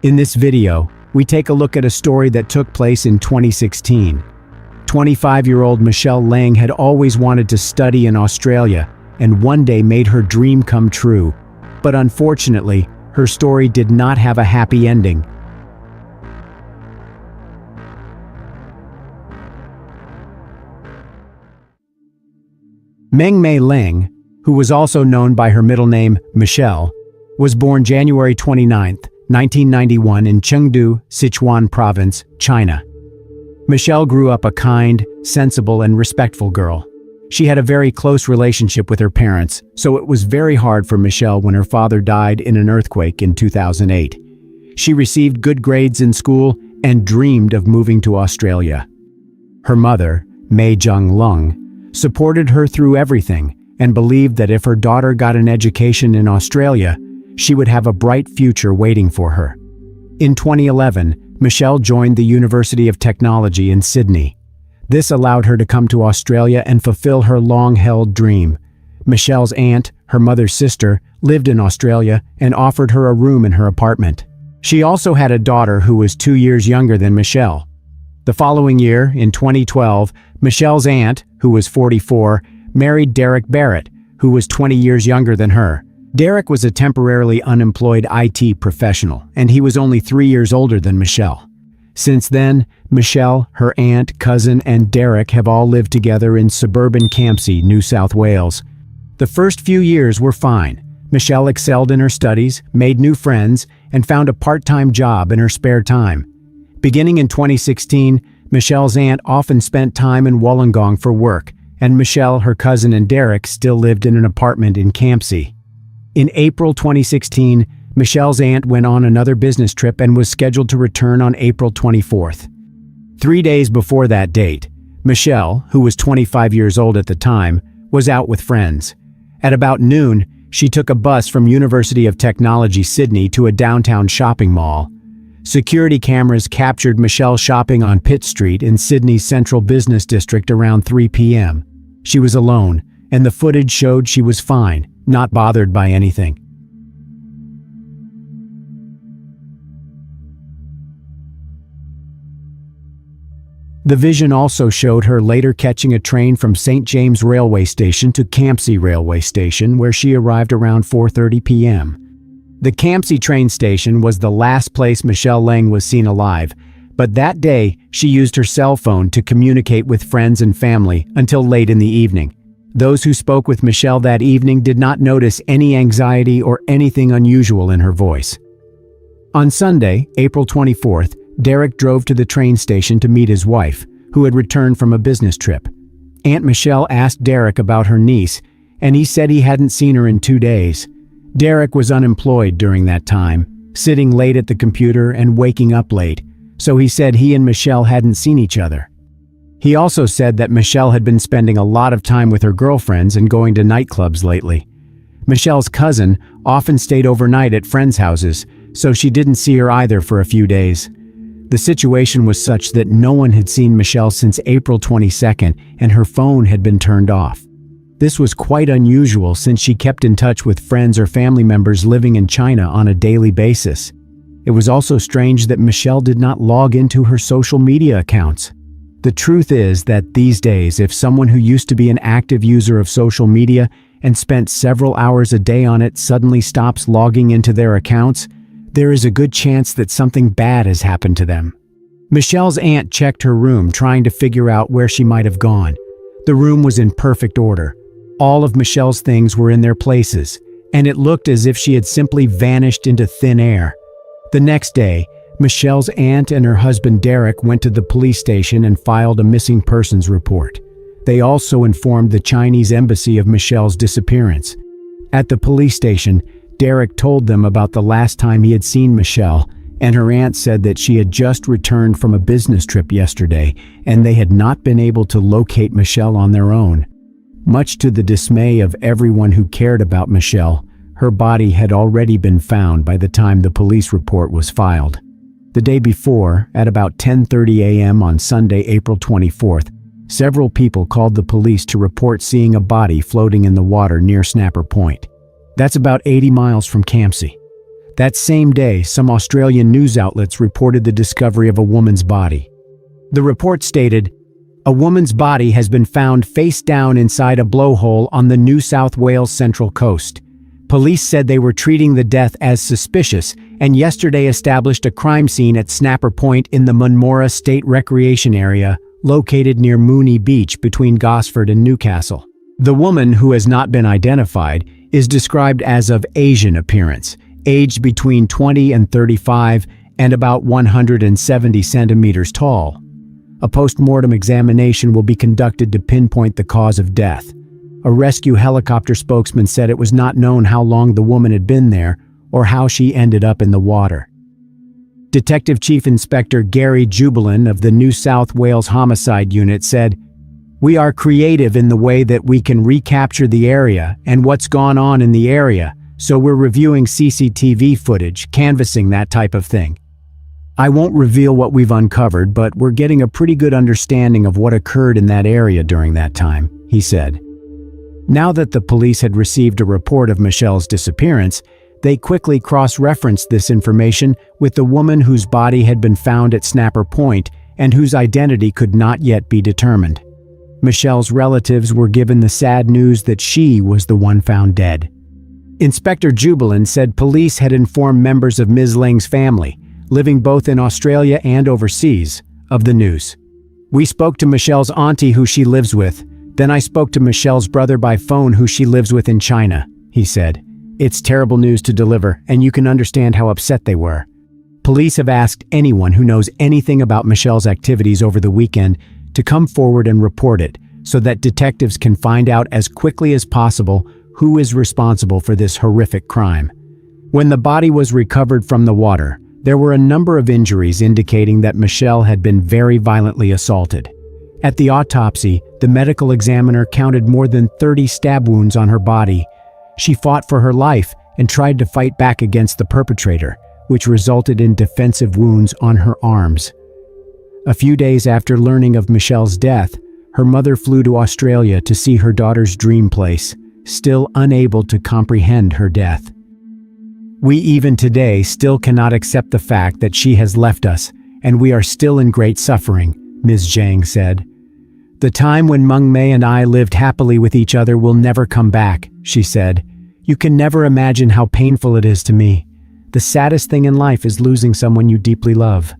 In this video, we take a look at a story that took place in 2016. 25-year-old Michelle Leng had always wanted to study in Australia and one day made her dream come true. But unfortunately, her story did not have a happy ending. Meng Mei Leng, who was also known by her middle name Michelle, was born January 29, 1991 in Chengdu, Sichuan Province, China. Michelle grew up a kind, sensible, and respectful girl. She had a very close relationship with her parents, so it was very hard for Michelle when her father died in an earthquake in 2008. She received good grades in school and dreamed of moving to Australia. Her mother, Mei Leng, supported her through everything and believed that if her daughter got an education in Australia, she would have a bright future waiting for her. In 2011, Michelle joined the University of Technology in Sydney. This allowed her to come to Australia and fulfill her long-held dream. Michelle's aunt, her mother's sister, lived in Australia and offered her a room in her apartment. She also had a daughter who was 2 years younger than Michelle. The following year, in 2012, Michelle's aunt, who was 44, married Derek Barrett, who was 20 years younger than her. Derek was a temporarily unemployed IT professional, and he was only 3 years older than Michelle. Since then, Michelle, her aunt, cousin, and Derek have all lived together in suburban Campsie, New South Wales. The first few years were fine. Michelle excelled in her studies, made new friends, and found a part-time job in her spare time. Beginning in 2016, Michelle's aunt often spent time in Wollongong for work, and Michelle, her cousin, and Derek still lived in an apartment in Campsie. In April 2016, Michelle's aunt went on another business trip and was scheduled to return on April 24th. 3 days before that date, Michelle, who was 25 years old at the time, was out with friends. At about noon, she took a bus from University of Technology Sydney to a downtown shopping mall. Security cameras captured Michelle shopping on Pitt Street in Sydney's central business district around 3 p.m. She was alone, and the footage showed she was fine, not bothered by anything. The vision also showed her later catching a train from St. James Railway Station to Campsie Railway Station, where she arrived around 4:30 p.m. The Campsie train station was the last place Michelle Leng was seen alive, but that day she used her cell phone to communicate with friends and family until late in the evening. Those who spoke with Michelle that evening did not notice any anxiety or anything unusual in her voice. On Sunday, April 24th, Derek drove to the train station to meet his wife, who had returned from a business trip. Aunt Michelle asked Derek about her niece, and he said he hadn't seen her in 2 days. Derek was unemployed during that time, sitting late at the computer and waking up late, so he said he and Michelle hadn't seen each other. He also said that Michelle had been spending a lot of time with her girlfriends and going to nightclubs lately. Michelle's cousin often stayed overnight at friends' houses, so she didn't see her either for a few days. The situation was such that no one had seen Michelle since April 22nd, and her phone had been turned off. This was quite unusual since she kept in touch with friends or family members living in China on a daily basis. It was also strange that Michelle did not log into her social media accounts. The truth is that these days, if someone who used to be an active user of social media and spent several hours a day on it suddenly stops logging into their accounts, there is a good chance that something bad has happened to them. Michelle's aunt checked her room trying to figure out where she might have gone. The room was in perfect order. All of Michelle's things were in their places, and it looked as if she had simply vanished into thin air. The next day, Michelle's aunt and her husband Derek went to the police station and filed a missing persons report. They also informed the Chinese embassy of Michelle's disappearance. At the police station, Derek told them about the last time he had seen Michelle, and her aunt said that she had just returned from a business trip yesterday, and they had not been able to locate Michelle on their own. Much to the dismay of everyone who cared about Michelle, her body had already been found by the time the police report was filed. The day before, at about 10:30 a.m. on Sunday, April 24th, several people called the police to report seeing a body floating in the water near Snapper Point. That's about 80 miles from Campsie. That same day, some Australian news outlets reported the discovery of a woman's body. The report stated, "A woman's body has been found face down inside a blowhole on the New South Wales Central Coast. Police said they were treating the death as suspicious and yesterday established a crime scene at Snapper Point in the Munmora State Recreation Area, located near Mooney Beach between Gosford and Newcastle." The woman, who has not been identified, is described as of Asian appearance, aged between 20 and 35, and about 170 centimeters tall. A post-mortem examination will be conducted to pinpoint the cause of death. A rescue helicopter spokesman said it was not known how long the woman had been there or how she ended up in the water. Detective Chief Inspector Gary Jubilan of the New South Wales Homicide Unit said, "We are creative in the way that we can recapture the area and what's gone on in the area, so we're reviewing CCTV footage, canvassing that type of thing. I won't reveal what we've uncovered, but we're getting a pretty good understanding of what occurred in that area during that time," he said. Now that the police had received a report of Michelle's disappearance, they quickly cross-referenced this information with the woman whose body had been found at Snapper Point and whose identity could not yet be determined. Michelle's relatives were given the sad news that she was the one found dead. Inspector Jubilan said police had informed members of Ms. Leng's family, living both in Australia and overseas, of the news. "We spoke to Michelle's auntie who she lives with. Then I spoke to Michelle's brother by phone who she lives with in China," he said. "It's terrible news to deliver, and you can understand how upset they were." Police have asked anyone who knows anything about Michelle's activities over the weekend to come forward and report it, so that detectives can find out as quickly as possible who is responsible for this horrific crime. When the body was recovered from the water, there were a number of injuries indicating that Michelle had been very violently assaulted. At the autopsy, the medical examiner counted more than 30 stab wounds on her body. She fought for her life and tried to fight back against the perpetrator, which resulted in defensive wounds on her arms. A few days after learning of Michelle's death, her mother flew to Australia to see her daughter's dream place, still unable to comprehend her death. "We even today still cannot accept the fact that she has left us, and we are still in great suffering," Ms. Zhang said. "The time when Meng Mei and I lived happily with each other will never come back," she said. "You can never imagine how painful it is to me. The saddest thing in life is losing someone you deeply love."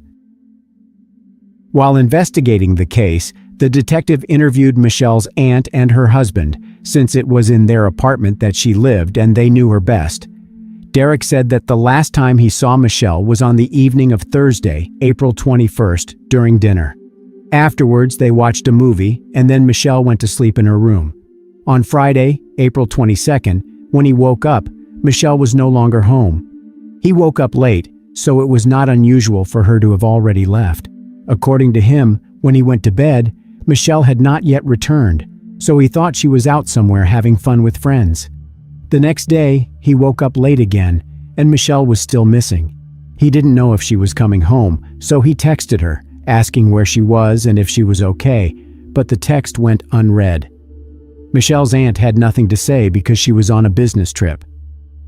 While investigating the case, the detective interviewed Michelle's aunt and her husband, since it was in their apartment that she lived and they knew her best. Derek said that the last time he saw Michelle was on the evening of Thursday, April 21st, during dinner. Afterwards, they watched a movie, and then Michelle went to sleep in her room. On Friday, April 22nd, when he woke up, Michelle was no longer home. He woke up late, so it was not unusual for her to have already left. According to him, when he went to bed, Michelle had not yet returned, so he thought she was out somewhere having fun with friends. The next day, he woke up late again, and Michelle was still missing. He didn't know if she was coming home, so he texted her, asking where she was and if she was okay, but the text went unread. Michelle's aunt had nothing to say because she was on a business trip.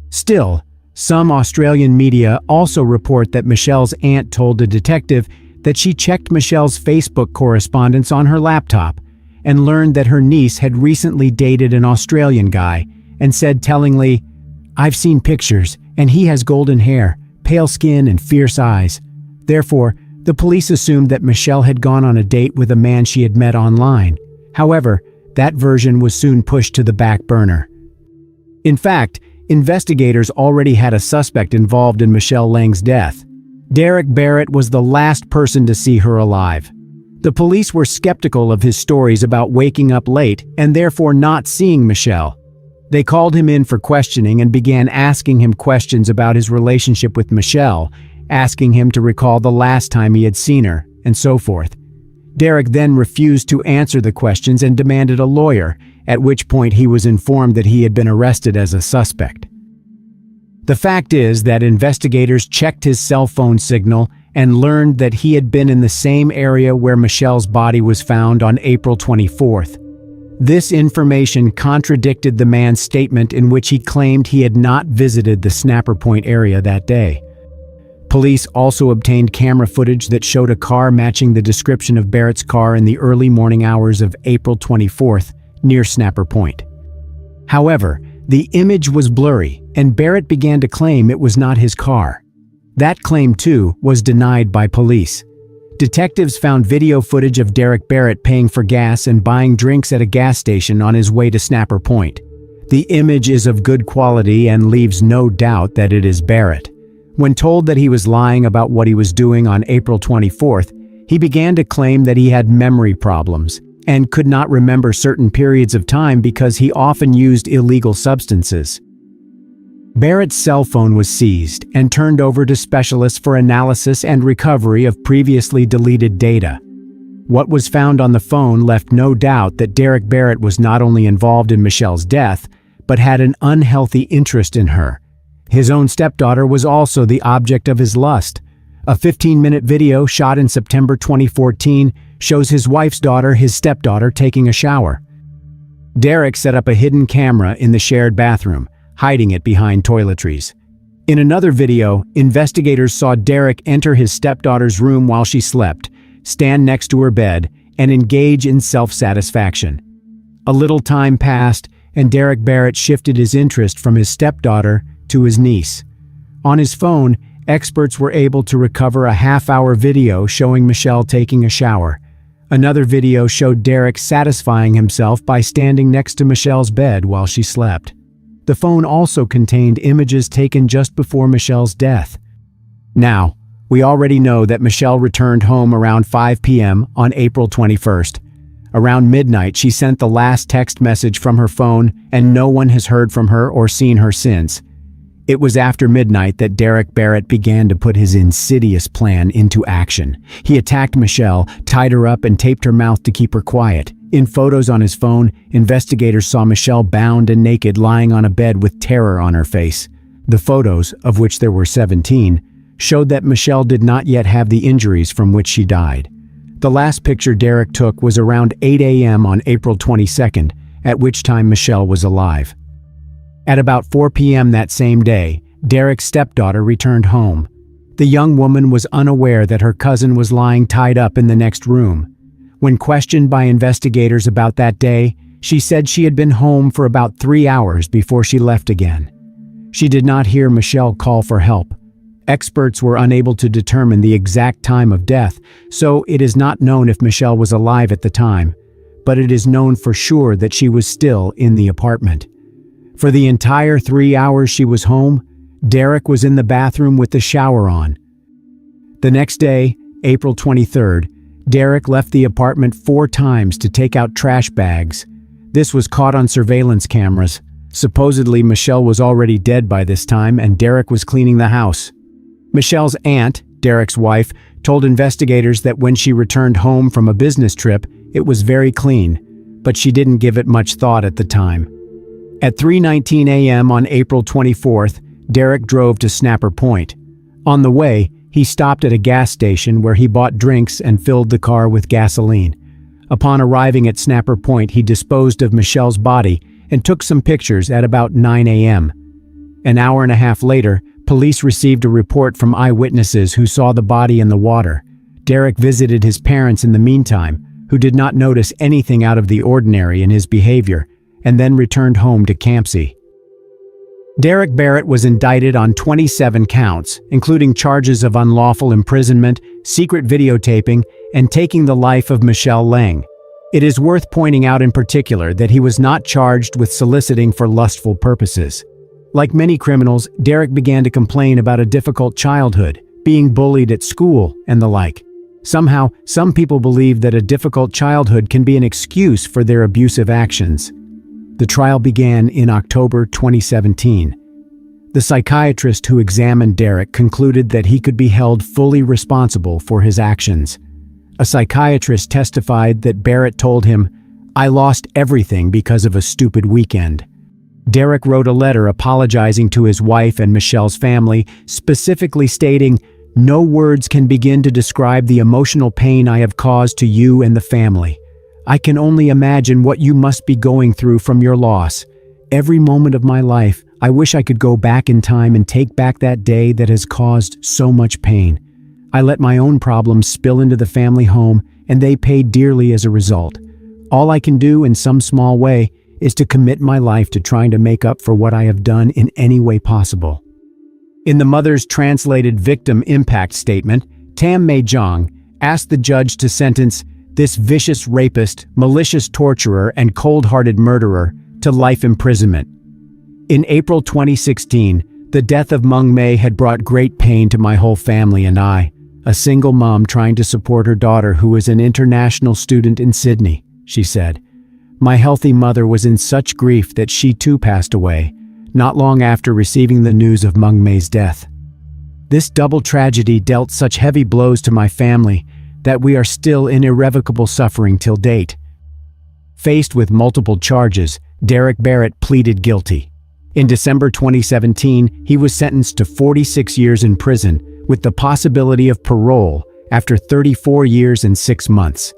Still, some Australian media also report that Michelle's aunt told a detective that she checked Michelle's Facebook correspondence on her laptop and learned that her niece had recently dated an Australian guy and said tellingly, "I've seen pictures, and he has golden hair, pale skin, and fierce eyes." Therefore, the police assumed that Michelle had gone on a date with a man she had met online. However, that version was soon pushed to the back burner. In fact, investigators already had a suspect involved in Michelle Leng's death. Derek Barrett was the last person to see her alive. The police were skeptical of his stories about waking up late and therefore not seeing Michelle. They called him in for questioning and began asking him questions about his relationship with Michelle, asking him to recall the last time he had seen her, and so forth. Derek then refused to answer the questions and demanded a lawyer, at which point he was informed that he had been arrested as a suspect. The fact is that investigators checked his cell phone signal and learned that he had been in the same area where Michelle's body was found on April 24th. This information contradicted the man's statement in which he claimed he had not visited the Snapper Point area that day. Police also obtained camera footage that showed a car matching the description of Barrett's car in the early morning hours of April 24th near Snapper Point. However, the image was blurry, and Barrett began to claim it was not his car. That claim, too, was denied by police. Detectives found video footage of Derek Barrett paying for gas and buying drinks at a gas station on his way to Snapper Point. The image is of good quality and leaves no doubt that it is Barrett. When told that he was lying about what he was doing on April 24th, he began to claim that he had memory problems and could not remember certain periods of time because he often used illegal substances. Barrett's cell phone was seized and turned over to specialists for analysis and recovery of previously deleted data. What was found on the phone left no doubt that Derek Barrett was not only involved in Michelle's death, but had an unhealthy interest in her. His own stepdaughter was also the object of his lust. A 15-minute video shot in September 2014 shows his wife's daughter, his stepdaughter, taking a shower. Derek set up a hidden camera in the shared bathroom, hiding it behind toiletries. In another video, investigators saw Derek enter his stepdaughter's room while she slept, stand next to her bed, and engage in self-satisfaction. A little time passed, and Derek Barrett shifted his interest from his stepdaughter to his niece. On his phone, experts were able to recover a half-hour video showing Michelle taking a shower. Another video showed Derek satisfying himself by standing next to Michelle's bed while she slept. The phone also contained images taken just before Michelle's death. Now, we already know that Michelle returned home around 5 p.m. on April 21st. Around midnight, she sent the last text message from her phone, and no one has heard from her or seen her since. It was after midnight that Derek Barrett began to put his insidious plan into action. He attacked Michelle, tied her up, and taped her mouth to keep her quiet. In photos on his phone, investigators saw Michelle bound and naked lying on a bed with terror on her face. The photos, of which there were 17, showed that Michelle did not yet have the injuries from which she died. The last picture Derek took was around 8 a.m. on April 22nd, at which time Michelle was alive. At about 4 p.m. that same day, Derek's stepdaughter returned home. The young woman was unaware that her cousin was lying tied up in the next room. When questioned by investigators about that day, she said she had been home for about 3 hours before she left again. She did not hear Michelle call for help. Experts were unable to determine the exact time of death, so it is not known if Michelle was alive at the time, but it is known for sure that she was still in the apartment. For the entire 3 hours she was home, Derek was in the bathroom with the shower on. The next day, April 23rd, Derek left the apartment 4 times to take out trash bags. This was caught on surveillance cameras. Supposedly, Michelle was already dead by this time and Derek was cleaning the house. Michelle's aunt, Derek's wife, told investigators that when she returned home from a business trip, it was very clean, but she didn't give it much thought at the time. At 3:19 a.m. on April 24th, Derek drove to Snapper Point. On the way, he stopped at a gas station where he bought drinks and filled the car with gasoline. Upon arriving at Snapper Point, he disposed of Michelle's body and took some pictures at about 9 a.m. An hour and a half later, police received a report from eyewitnesses who saw the body in the water. Derek visited his parents in the meantime, who did not notice anything out of the ordinary in his behavior, and then returned home to Campsie. Derek Barrett was indicted on 27 counts, including charges of unlawful imprisonment, secret videotaping, and taking the life of Michelle Leng. It is worth pointing out in particular that he was not charged with soliciting for lustful purposes. Like many criminals, Derek began to complain about a difficult childhood, being bullied at school, and the like. Somehow, some people believe that a difficult childhood can be an excuse for their abusive actions. The trial began in October 2017. The psychiatrist who examined Derek concluded that he could be held fully responsible for his actions. A psychiatrist testified that Barrett told him, "I lost everything because of a stupid weekend." Derek wrote a letter apologizing to his wife and Michelle's family, specifically stating, "No words can begin to describe the emotional pain I have caused to you and the family. I can only imagine what you must be going through from your loss. Every moment of my life, I wish I could go back in time and take back that day that has caused so much pain. I let my own problems spill into the family home, and they paid dearly as a result. All I can do in some small way is to commit my life to trying to make up for what I have done in any way possible." In the mother's translated victim impact statement, Tam Mei Zhang asked the judge to sentence this vicious rapist, malicious torturer, and cold-hearted murderer to life imprisonment. In April 2016, the death of Meng Mei had brought great pain to my whole family and I, a single mom trying to support her daughter who is an international student in Sydney, she said. My healthy mother was in such grief that she too passed away, not long after receiving the news of Meng Mei's death. This double tragedy dealt such heavy blows to my family that we are still in irrevocable suffering till date. Faced with multiple charges, Derek Barrett pleaded guilty. In December 2017, he was sentenced to 46 years in prison with the possibility of parole after 34 years and 6 months.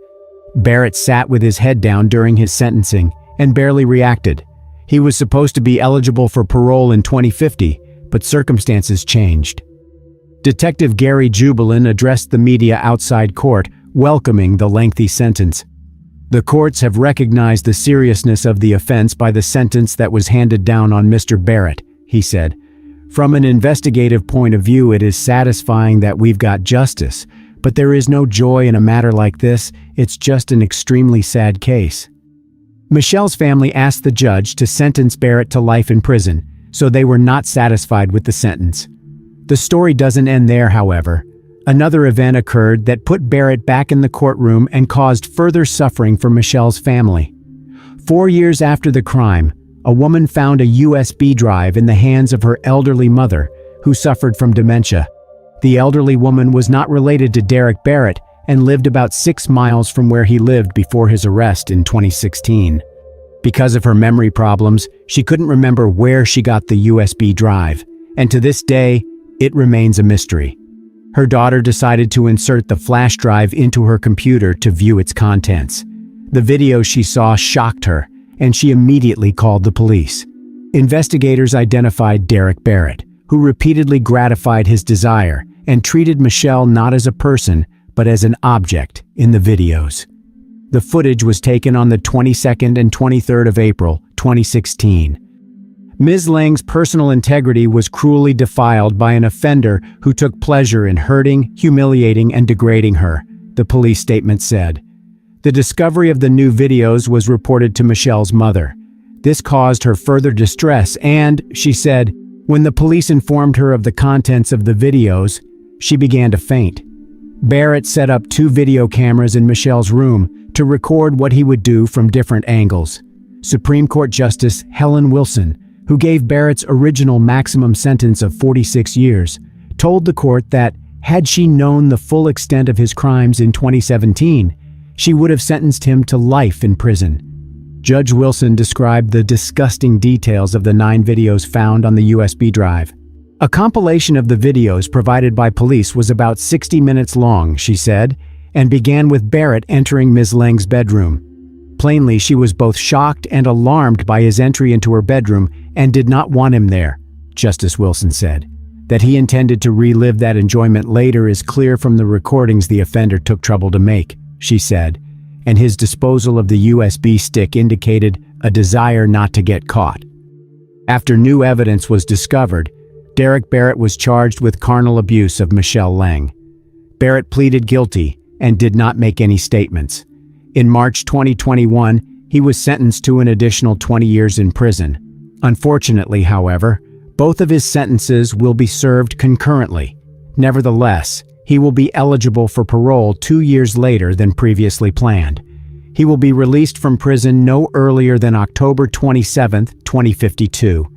Barrett sat with his head down during his sentencing and barely reacted. He was supposed to be eligible for parole in 2050, but circumstances changed. Detective Gary Jubelin addressed the media outside court, welcoming the lengthy sentence. The courts have recognized the seriousness of the offense by the sentence that was handed down on Mr. Barrett, he said. From an investigative point of view, it is satisfying that we've got justice, but there is no joy in a matter like this. It's just an extremely sad case. Michelle's family asked the judge to sentence Barrett to life in prison, so they were not satisfied with the sentence. The story doesn't end there, however. Another event occurred that put Barrett back in the courtroom and caused further suffering for Michelle's family. 4 years after the crime, a woman found a USB drive in the hands of her elderly mother, who suffered from dementia. The elderly woman was not related to Derek Barrett and lived about 6 miles from where he lived before his arrest in 2016. Because of her memory problems, she couldn't remember where she got the USB drive, and to this day, it remains a mystery. Her daughter decided to insert the flash drive into her computer to view its contents. The video she saw shocked her, and she immediately called the police. Investigators identified Derek Barrett, who repeatedly gratified his desire and treated Michelle not as a person, but as an object in the videos. The footage was taken on the 22nd and 23rd of April, 2016. Ms. Leng's personal integrity was cruelly defiled by an offender who took pleasure in hurting, humiliating, and degrading her, the police statement said. The discovery of the new videos was reported to Michelle's mother. This caused her further distress and, she said, when the police informed her of the contents of the videos, she began to faint. Barrett set up 2 video cameras in Michelle's room to record what he would do from different angles. Supreme Court Justice Helen Wilson, who gave Barrett's original maximum sentence of 46 years, told the court that, had she known the full extent of his crimes in 2017, she would have sentenced him to life in prison. Judge Wilson described the disgusting details of the 9 videos found on the USB drive. A compilation of the videos provided by police was about 60 minutes long, she said, and began with Barrett entering Ms. Leng's bedroom. Plainly, she was both shocked and alarmed by his entry into her bedroom and did not want him there, Justice Wilson said. That he intended to relive that enjoyment later is clear from the recordings the offender took trouble to make, she said, and his disposal of the USB stick indicated a desire not to get caught. After new evidence was discovered, Derek Barrett was charged with carnal abuse of Michelle Leng. Barrett pleaded guilty and did not make any statements. In March 2021, he was sentenced to an additional 20 years in prison. Unfortunately, however, both of his sentences will be served concurrently. Nevertheless, he will be eligible for parole 2 years later than previously planned. He will be released from prison no earlier than October 27, 2052.